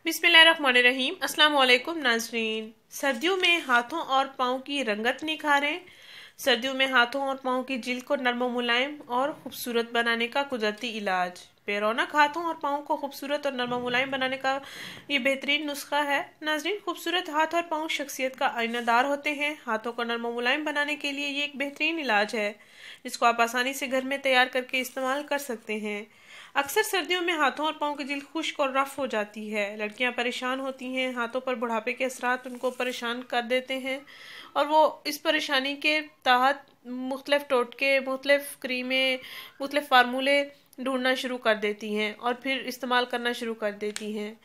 बिस्मिल्लाहिर्रहमानिर्रहीम। अस्सलाम वालेकुम नाजरीन। सर्दियों में हाथों और पाँव की रंगत निखारें। सर्दियों में हाथों और पाँव की जिल्द को नर्म मुलायम और खूबसूरत बनाने का कुदरती इलाज। बेरौनक हाथों और पाँव को खूबसूरत और नर्म मुलायम बनाने का ये बेहतरीन नुस्खा है। नाजरीन, खूबसूरत हाथ और पाँव शख्सियत का आईनादार होते हैं। हाथों को नर्म मुलायम बनाने के लिए ये एक बेहतरीन इलाज है जिसको आप आसानी से घर में तैयार करके इस्तेमाल कर सकते हैं। अक्सर सर्दियों में हाथों और पाँव की जिल्द खुश्क और रफ हो जाती है। लड़कियां परेशान होती हैं, हाथों पर बुढ़ापे के असरात उनको परेशान कर देते हैं और वो इस परेशानी के तहत मुख्तलिफ टोटके, मुख्तलिफ क्रीमें, मुख्तलिफ फार्मूले ढूंढना शुरू कर देती हैं और फिर इस्तेमाल करना शुरू कर देती हैं।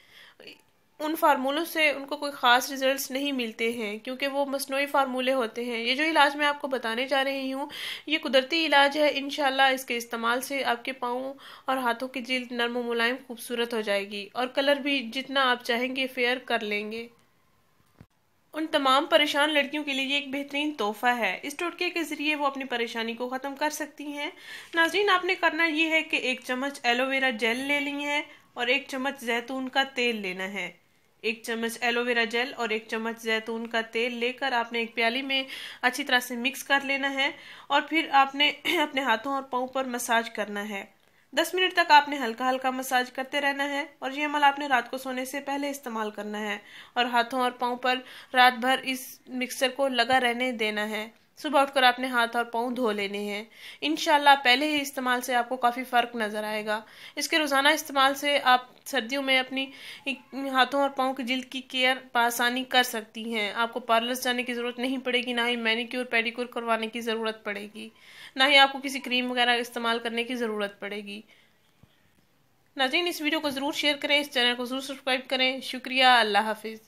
उन फार्मूलों से उनको कोई ख़ास रिजल्ट्स नहीं मिलते हैं क्योंकि वो मसनूई फार्मूले होते हैं। ये जो इलाज मैं आपको बताने जा रही हूँ ये कुदरती इलाज है। इंशाल्लाह इसके इस्तेमाल से आपके पाँव और हाथों की जिल्द नर्म मुलायम खूबसूरत हो जाएगी और कलर भी जितना आप चाहेंगे फेयर कर लेंगे। उन तमाम परेशान लड़कियों के लिए ये एक बेहतरीन तोहफा है। इस टोटके के जरिए वो अपनी परेशानी को ख़त्म कर सकती हैं। नाज़रीन, आपने करना ये है कि 1 चम्मच एलोवेरा जेल ले ली है और 1 चम्मच जैतून का तेल लेना है। 1 चम्मच एलोवेरा जेल और 1 चम्मच जैतून का तेल लेकर आपने एक प्याली में अच्छी तरह से मिक्स कर लेना है और फिर आपने अपने हाथों और पाँव पर मसाज करना है। 10 मिनट तक आपने हल्का हल्का मसाज करते रहना है और ये अमल आपने रात को सोने से पहले इस्तेमाल करना है और हाथों और पाँव पर रात भर इस मिक्सचर को लगा रहने देना है। सुबह उठकर आपने हाथ और पाँव धो लेने हैं। इंशाल्लाह पहले ही इस्तेमाल से आपको काफ़ी फ़र्क नज़र आएगा। इसके रोज़ाना इस्तेमाल से आप सर्दियों में अपनी हाथों और पाँव की जिल्द की केयर आसानी कर सकती हैं। आपको पार्लर जाने की ज़रूरत नहीं पड़ेगी, ना ही मैनिक्योर पेडिक्योर करवाने की ज़रूरत पड़ेगी, ना ही आपको किसी क्रीम वगैरह इस्तेमाल करने की ज़रूरत पड़ेगी। नाज़रीन, इस वीडियो को ज़रूर शेयर करें, इस चैनल को ज़रूर सब्सक्राइब करें। शुक्रिया। अल्लाह हाफिज़।